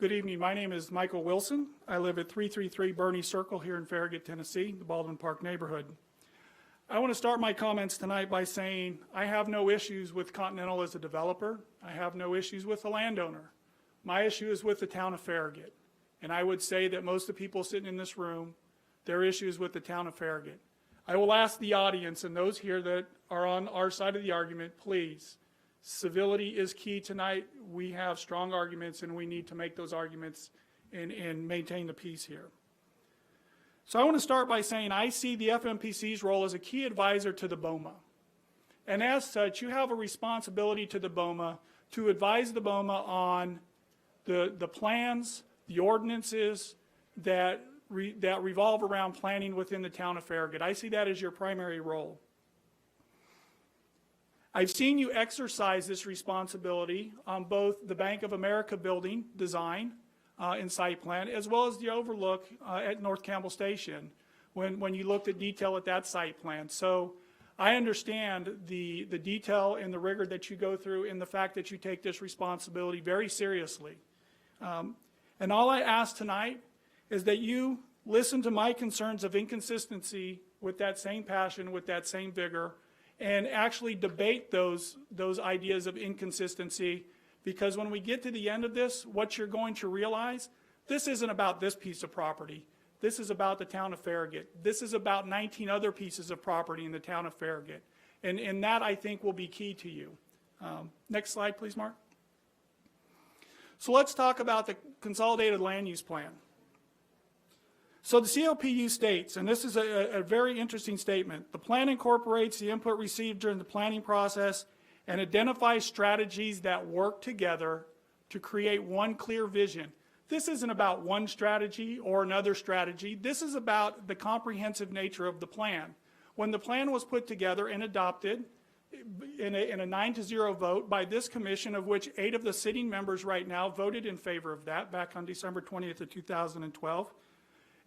Good evening. My name is Michael Wilson. I live at 333 Bernie Circle here in Farragut, Tennessee, the Baldwin Park neighborhood. I want to start my comments tonight by saying I have no issues with Continental as a developer. I have no issues with the landowner. My issue is with the town of Farragut. And I would say that most of the people sitting in this room, their issue is with the town of Farragut. I will ask the audience and those here that are on our side of the argument, please, civility is key tonight. We have strong arguments and we need to make those arguments and maintain the peace here. So I want to start by saying I see the FMPC's role as a key advisor to the BOMA. And as such, you have a responsibility to the BOMA to advise the BOMA on the plans, the ordinances that revolve around planning within the town of Farragut. I see that as your primary role. I've seen you exercise this responsibility on both the Bank of America building design and site plan, as well as the overlook at North Campbell Station when you looked at detail at that site plan. So I understand the detail and the rigor that you go through and the fact that you take this responsibility very seriously. And all I ask tonight is that you listen to my concerns of inconsistency with that same passion, with that same vigor, and actually debate those ideas of inconsistency, because when we get to the end of this, what you're going to realize, this isn't about this piece of property. This is about the town of Farragut. This is about 19 other pieces of property in the town of Farragut. And that, I think, will be key to you. Next slide, please, Mark. So let's talk about the Consolidated Land Use Plan. So the CLPU states, and this is a very interesting statement, the plan incorporates the input received during the planning process and identifies strategies that work together to create one clear vision. This isn't about one strategy or another strategy. This is about the comprehensive nature of the plan. When the plan was put together and adopted in a 9-0 vote by this commission, of which 8 of the sitting members right now voted in favor of that back on December 20th of 2012,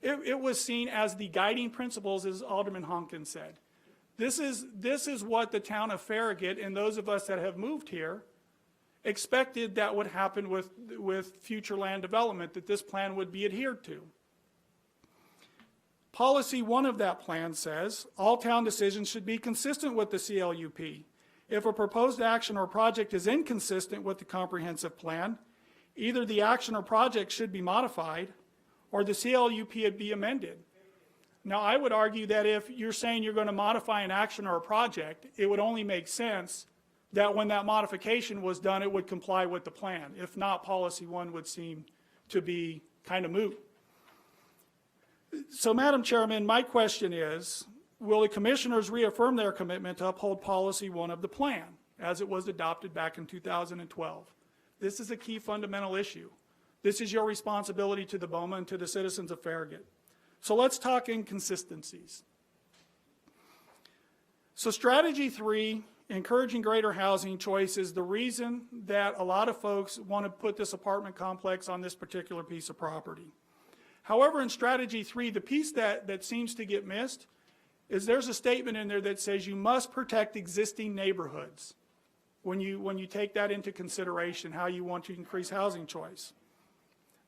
it was seen as the guiding principles, as Alderman Honkin said. This is what the town of Farragut and those of us that have moved here expected that would happen with future land development, that this plan would be adhered to. Policy 1 of that plan says all town decisions should be consistent with the CLUP. If a proposed action or project is inconsistent with the comprehensive plan, either the action or project should be modified or the CLUP would be amended. Now, I would argue that if you're saying you're going to modify an action or a project, it would only make sense that when that modification was done, it would comply with the plan. If not, policy 1 would seem to be kind of moot. So, Madam Chairman, my question is, will the commissioners reaffirm their commitment to uphold policy 1 of the plan as it was adopted back in 2012? This is a key fundamental issue. This is your responsibility to the BOMA and to the citizens of Farragut. So let's talk inconsistencies. So strategy 3, encouraging greater housing choice, is the reason that a lot of folks want to put this apartment complex on this particular piece of property. However, in strategy 3, the piece that seems to get missed is there's a statement in there that says you must protect existing neighborhoods when you take that into consideration, how you want to increase housing choice.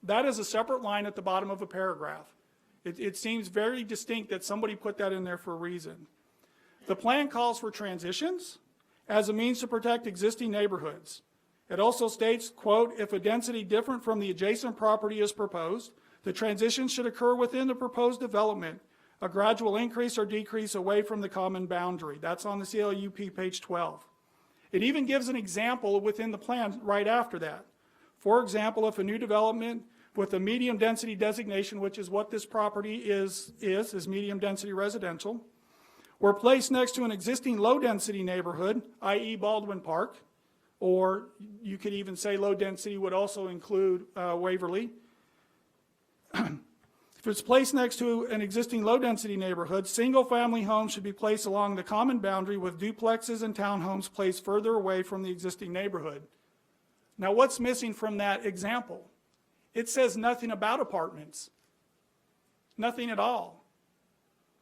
That is a separate line at the bottom of a paragraph. It seems very distinct that somebody put that in there for a reason. The plan calls for transitions as a means to protect existing neighborhoods. It also states, quote, if a density different from the adjacent property is proposed, the transition should occur within the proposed development, a gradual increase or decrease away from the common boundary. That's on the CLUP page 12. It even gives an example within the plan right after that. For example, if a new development with a medium density designation, which is what this property is medium density residential, were placed next to an existing low density neighborhood, i.e. Baldwin Park, or you could even say low density would also include Waverly. If it's placed next to an existing low density neighborhood, single family homes should be placed along the common boundary with duplexes and townhomes placed further away from the existing neighborhood. Now, what's missing from that example? It says nothing about apartments. Nothing at all.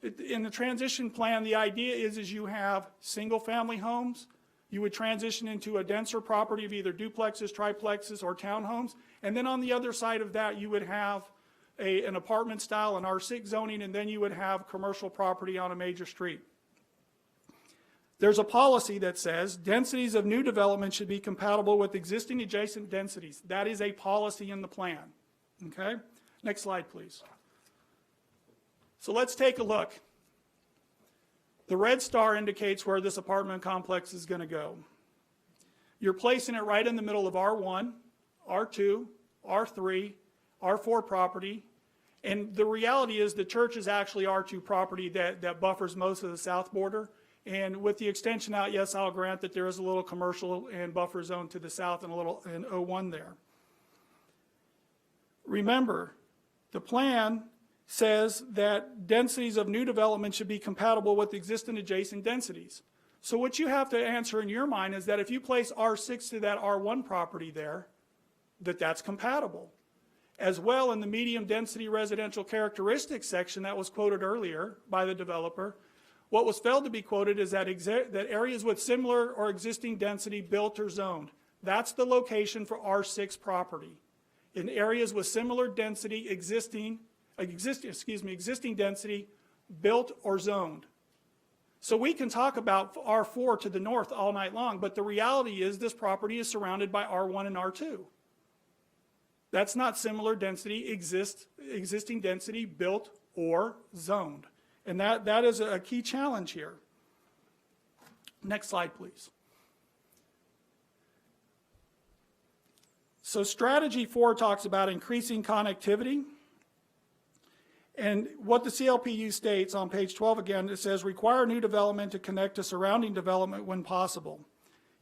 In the transition plan, the idea is you have single family homes You would transition into a denser property of either duplexes, triplexes, or townhomes. And then on the other side of that, you would have an apartment style, an R6 zoning, and then you would have commercial property on a major street. There's a policy that says densities of new development should be compatible with existing adjacent densities. That is a policy in the plan. Okay? Next slide, please. So let's take a look. The red star indicates where this apartment complex is going to go. You're placing it right in the middle of R1, R2, R3, R4 property, and the reality is the church is actually R2 property that buffers most of the south border, and with the extension out, yes, I'll grant that there is a little commercial and buffer zone to the south and a little in O1 there. Remember, the plan says that densities of new development should be compatible with existing adjacent densities. So what you have to answer in your mind is that if you place R6 to that R1 property there, that's compatible. As well, in the medium density residential characteristics section that was quoted earlier by the developer, what was failed to be quoted is that areas with similar or existing density built or zoned. That's the location for R6 property. In areas with similar density existing density built or zoned. So we can talk about R4 to the north all night long, but the reality is this property is surrounded by R1 and R2. That's not similar density, existing density built or zoned. And that is a key challenge here. Next slide, please. So strategy 4 talks about increasing connectivity. And what the CLPU states on page 12 again, it says require new development to connect to surrounding development when possible.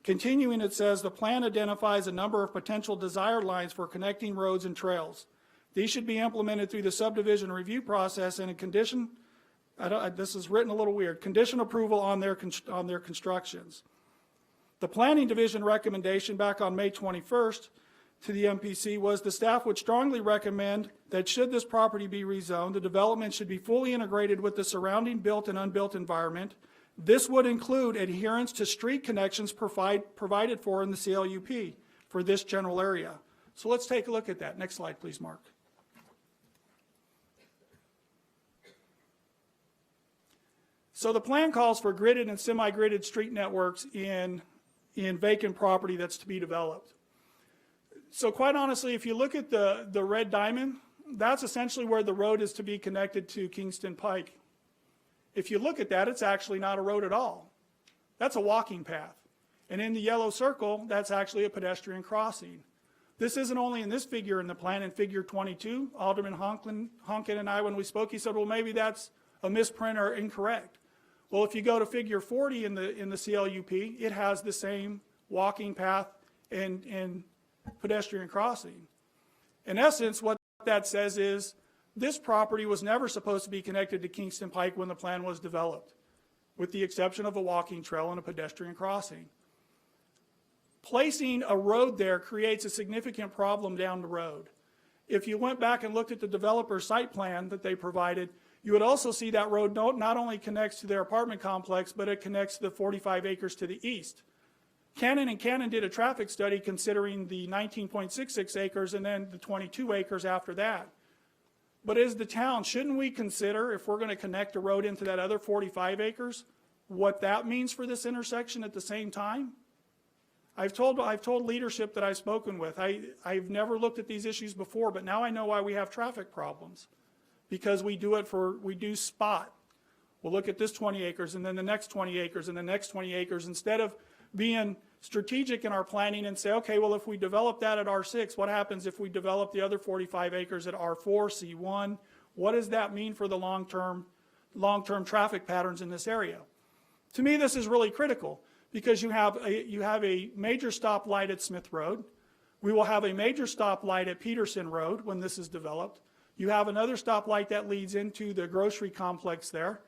Continuing, it says the plan identifies a number of potential desired lines for connecting roads and trails. These should be implemented through the subdivision review process and a condition, this is written a little weird, condition approval on their constructions. The Planning Division recommendation back on May 21st to the MPC was the staff would strongly recommend that should this property be rezoned, the development should be fully integrated with the surrounding built and unbuilt environment. This would include adherence to street connections provided for in the CLUP for this general area. So let's take a look at that. Next slide, please, Mark. So the plan calls for gridded and semi-gridded street networks in vacant property that's to be developed. So quite honestly, if you look at the red diamond, that's essentially where the road is to be connected to Kingston Pike. If you look at that, it's actually not a road at all. That's a walking path. And in the yellow circle, that's actually a pedestrian crossing. This isn't only in this figure in the plan, in figure 22, Alderman Honkin and I, when we spoke, he said, well, maybe that's a misprint or incorrect. Well, if you go to figure 40 in the CLUP, it has the same walking path and pedestrian crossing. In essence, what that says is this property was never supposed to be connected to Kingston Pike when the plan was developed, with the exception of a walking trail and a pedestrian crossing. Placing a road there creates a significant problem down the road. If you went back and looked at the developer's site plan that they provided, you would also see that road not only connects to their apartment complex, but it connects to the 45 acres to the east. Cannon did a traffic study considering the 19.66 acres and then the 22 acres after that. But as the town, shouldn't we consider, if we're going to connect a road into that other 45 acres, what that means for this intersection at the same time? I've told leadership that I've spoken with, I've never looked at these issues before, but now I know why we have traffic problems. Because we do spot. We'll look at this 20 acres and then the next 20 acres and the next 20 acres instead of being strategic in our planning and say, okay, well, if we develop that at R6, what happens if we develop the other 45 acres at R4, C1? What does that mean for the long-term traffic patterns in this area? To me, this is really critical because you have a major stoplight at Smith Road. We will have a major stoplight at Peterson Road when this is developed. You have another stoplight that leads into the grocery complex there.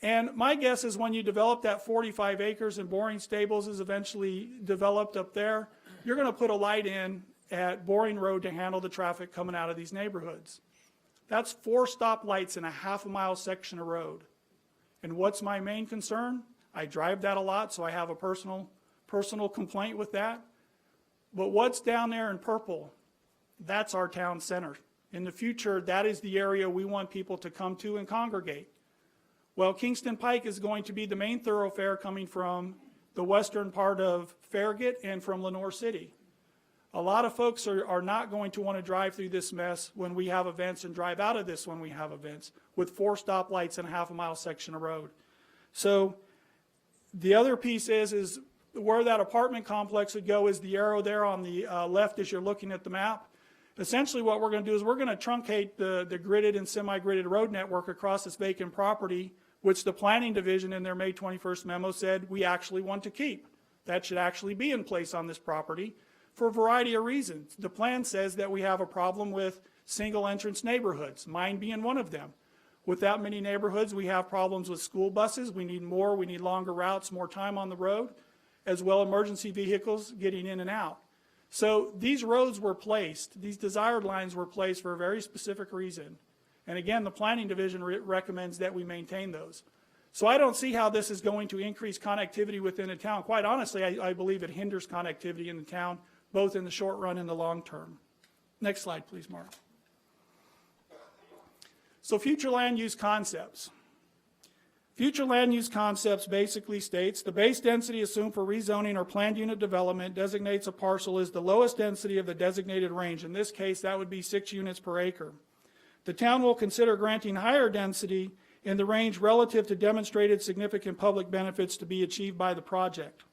And my guess is when you develop that 45 acres and Boring Stables is eventually developed up there, you're going to put a light in at Boring Road to handle the traffic coming out of these neighborhoods. That's 4 stoplights in a half-a-mile section of road. And what's my main concern? I drive that a lot, so I have a personal personal complaint with that. But what's down there in purple, that's our town center. In the future, that is the area we want people to come to and congregate. Well, Kingston Pike is going to be the main thoroughfare coming from the western part of Farragut and from Lenoir City. A lot of folks are not going to want to drive through this mess when we have events and drive out of this when we have events with 4 stoplights and a half-a-mile section of road. So the other piece is where that apartment complex would go is the arrow there on the left as you're looking at the map. Essentially what we're going to do is we're going to truncate the gridded and semi-gridded road network across this vacant property, which the planning division in their May 21st memo said we actually want to keep. That should actually be in place on this property for a variety of reasons. The plan says that we have a problem with single entrance neighborhoods, mine being one of them. With that many neighborhoods, we have problems with school buses. We need longer routes, more time on the road, as well emergency vehicles getting in and out. So these roads were placed, these desired lines were placed for a very specific reason. And again, the planning division recommends that we maintain those. So I don't see how this is going to increase connectivity within the town. Quite honestly, I believe it hinders connectivity in the town, both in the short run and the long term. Next slide, please, Mark. So future land use concepts. Future land use concepts basically states the base density assumed for rezoning or planned unit development designates a parcel as the lowest density of the designated range. In this case, that would be 6 units per acre. The town will consider granting higher density in the range relative to demonstrated significant public benefits to be achieved by the project.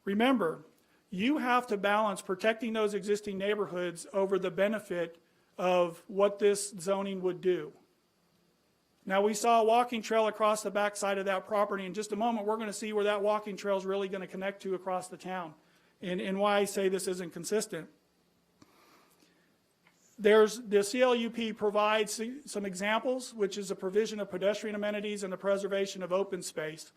Remember, you have to balance protecting those existing neighborhoods over the benefit of what this zoning would do. Now, we saw a walking trail across the backside of that property. In just a moment, we're going to see where that walking trail is really going to connect to across the town and why I say this isn't consistent. The CLUP provides some examples, which is a provision of pedestrian amenities and the preservation of open space.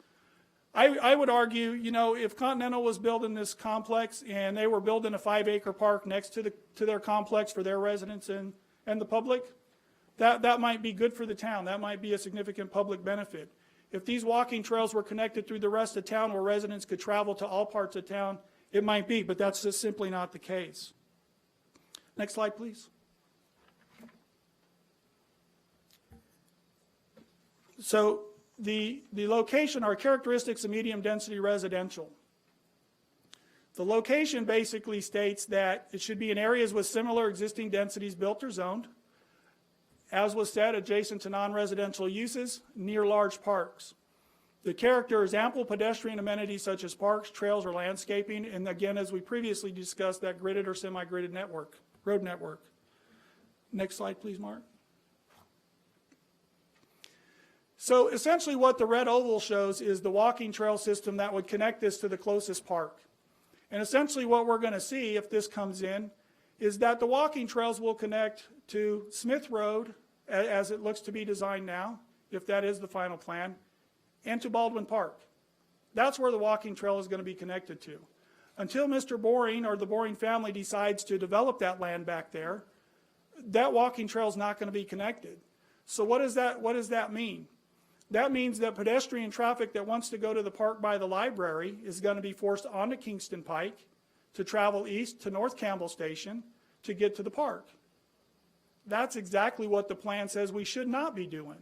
I would argue, you know, if Continental was building this complex and they were building a 5-acre park next to their complex for their residents and the public, that might be good for the town. That might be a significant public benefit. If these walking trails were connected through the rest of town where residents could travel to all parts of town, it might be, but that's just simply not the case. Next slide, please. So the location are characteristics of medium density residential. The location basically states that it should be in areas with similar existing densities built or zoned. As was said, adjacent to non-residential uses, near large parks. The character is ample pedestrian amenities such as parks, trails, or landscaping, and again, as we previously discussed, that gridded or semi-gridded road network. Next slide, please, Mark. So essentially what the red oval shows is the walking trail system that would connect this to the closest park. And essentially what we're going to see if this comes in is that the walking trails will connect to Smith Road, as it looks to be designed now, if that is the final plan, and to Baldwin Park. That's where the walking trail is going to be connected to. Until Mr. Boring or the Boring family decides to develop that land back there, that walking trail is not going to be connected. So what does that mean? That means that pedestrian traffic that wants to go to the park by the library is going to be forced onto Kingston Pike to travel east to North Campbell Station to get to the park. That's exactly what the plan says we should not be doing.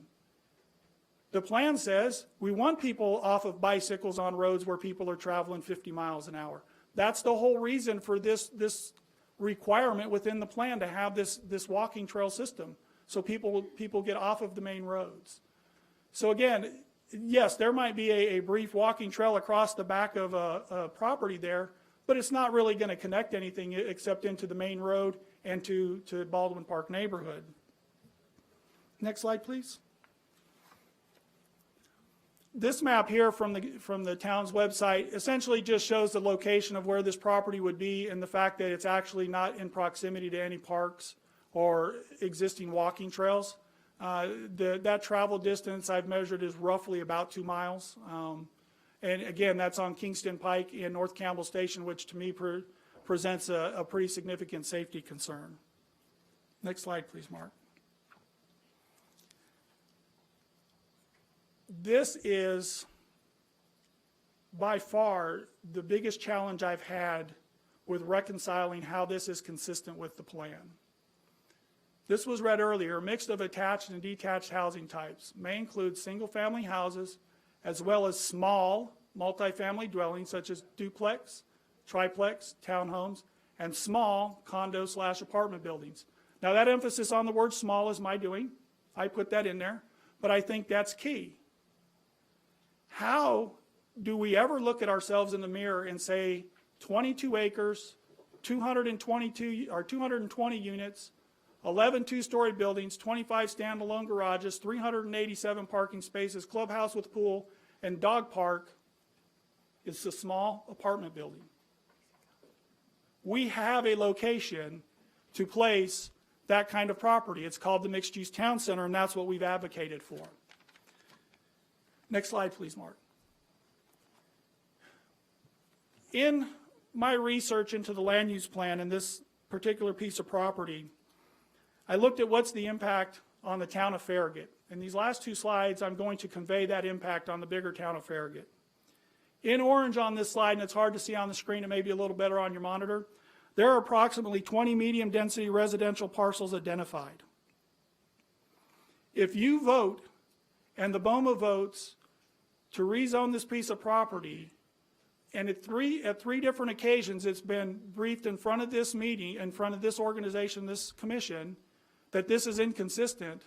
The plan says we want people off of bicycles on roads where people are traveling 50 miles an hour. That's the whole reason for this requirement within the plan to have this walking trail system, so people get off of the main roads. So again, yes, there might be a brief walking trail across the back of a property there, but it's not really going to connect anything except into the main road and to Baldwin Park neighborhood. Next slide, please. This map here from the town's website essentially just shows the location of where this property would be and the fact that it's actually not in proximity to any parks or existing walking trails. That travel distance I've measured is roughly about 2 miles. And again, that's on Kingston Pike and North Campbell Station, which to me presents a pretty significant safety concern. Next slide, please, Mark. This is by far the biggest challenge I've had with reconciling how this is consistent with the plan. This was read earlier, a mix of attached and detached housing types may include single-family houses as well as small multifamily dwellings such as duplex, triplex, townhomes, and small condo/apartment buildings. Now that emphasis on the word small is my doing. I put that in there, but I think that's key. How do we ever look at ourselves in the mirror and say 22 acres, 220 units, 11 two-story buildings, 25 standalone garages, 387 parking spaces, clubhouse with pool, and dog park is a small apartment building? We have a location to place that kind of property. It's called the Mixed-Use Town Center, and that's what we've advocated for. Next slide, please, Mark. In my research into the land use plan and this particular piece of property, I looked at what's the impact on the town of Farragut. In these last two slides, I'm going to convey that impact on the bigger town of Farragut. In orange on this slide, and it's hard to see on the screen, it may be a little better on your monitor, there are approximately 20 medium density residential parcels identified. If you vote and the BOMA votes to rezone this piece of property, and at three different occasions it's been briefed in front of this meeting, in front of this organization, this commission, that this is inconsistent,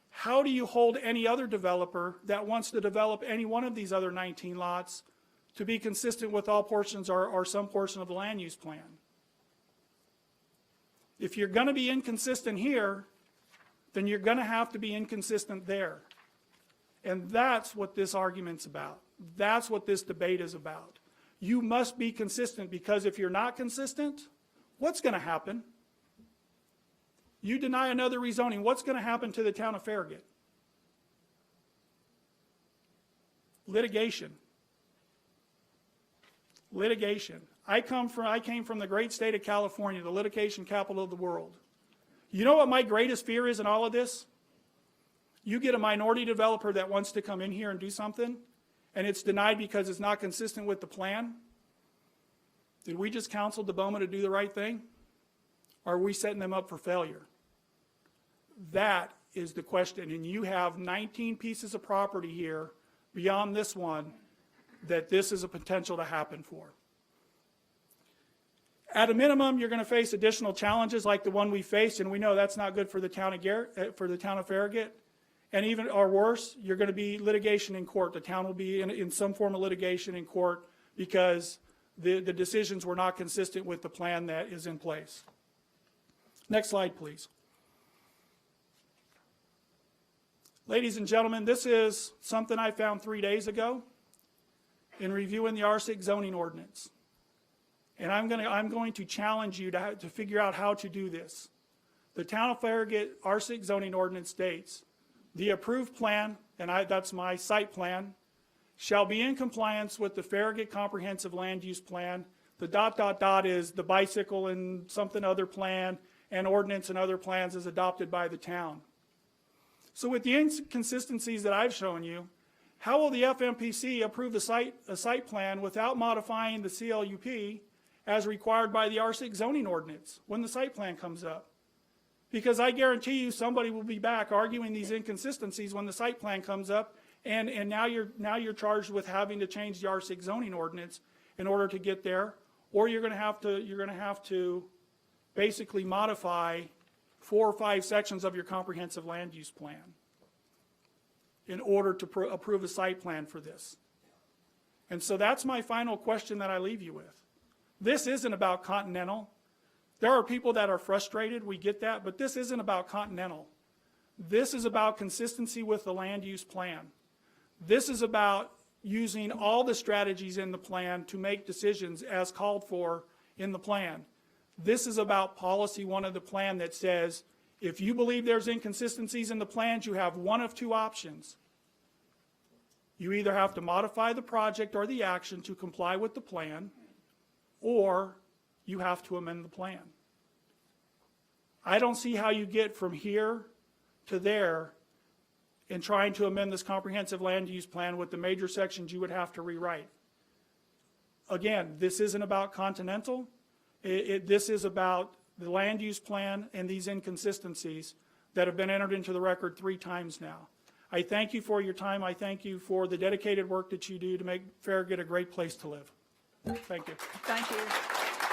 how do you hold any other developer that wants to develop any one of these other 19 lots to be consistent with all portions or some portion of the land use plan? If you're going to be inconsistent here, then you're going to have to be inconsistent there. And that's what this argument's about. That's what this debate is about. You must be consistent, because if you're not consistent, what's going to happen? You deny another rezoning, what's going to happen to the town of Farragut? Litigation. Litigation. I came from the great state of California, the litigation capital of the world. You know what my greatest fear is in all of this? You get a minority developer that wants to come in here and do something, and it's denied because it's not consistent with the plan. Did we just counsel the BOMA to do the right thing? Or are we setting them up for failure? That is the question. And you have 19 pieces of property here beyond this one that this is a potential to happen for. At a minimum, you're going to face additional challenges like the one we faced, and we know that's not good for the town of Farragut. And even, or worse, you're going to be litigation in court. The town will be in some form of litigation in court because the decisions were not consistent with the plan that is in place. Next slide, please. Ladies and gentlemen, this is something I found 3 days ago in reviewing the R6 zoning ordinance. And I'm going to challenge you to figure out how to do this. The town of Farragut R6 zoning ordinance states, the approved plan, and that's my site plan, shall be in compliance with the Farragut Comprehensive Land Use Plan. The ... is the bicycle and something other plan, and ordinance and other plans is adopted by the town. So with the inconsistencies that I've shown you, how will the FMPC approve a site plan without modifying the CLUP as required by the R6 zoning ordinance when the site plan comes up? Because I guarantee you somebody will be back arguing these inconsistencies when the site plan comes up, and now you're charged with having to change the R6 zoning ordinance in order to get there, or you're going to have to basically modify 4 or 5 sections of your comprehensive land use plan in order to approve a site plan for this. And so that's my final question that I leave you with. This isn't about Continental. There are people that are frustrated, we get that, but this isn't about Continental. This is about consistency with the land use plan. This is about using all the strategies in the plan to make decisions as called for in the plan. This is about policy 1 of the plan that says, if you believe there's inconsistencies in the plans, you have one of 2 options. You either have to modify the project or the action to comply with the plan, or you have to amend the plan. I don't see how you get from here to there in trying to amend this comprehensive land use plan with the major sections you would have to rewrite. again, this isn't about Continental. This is about the land use plan and these inconsistencies that have been entered into the record 3 times now. I thank you for your time. I thank you for the dedicated work that you do to make Farragut a great place to live. Thank you. Thank you.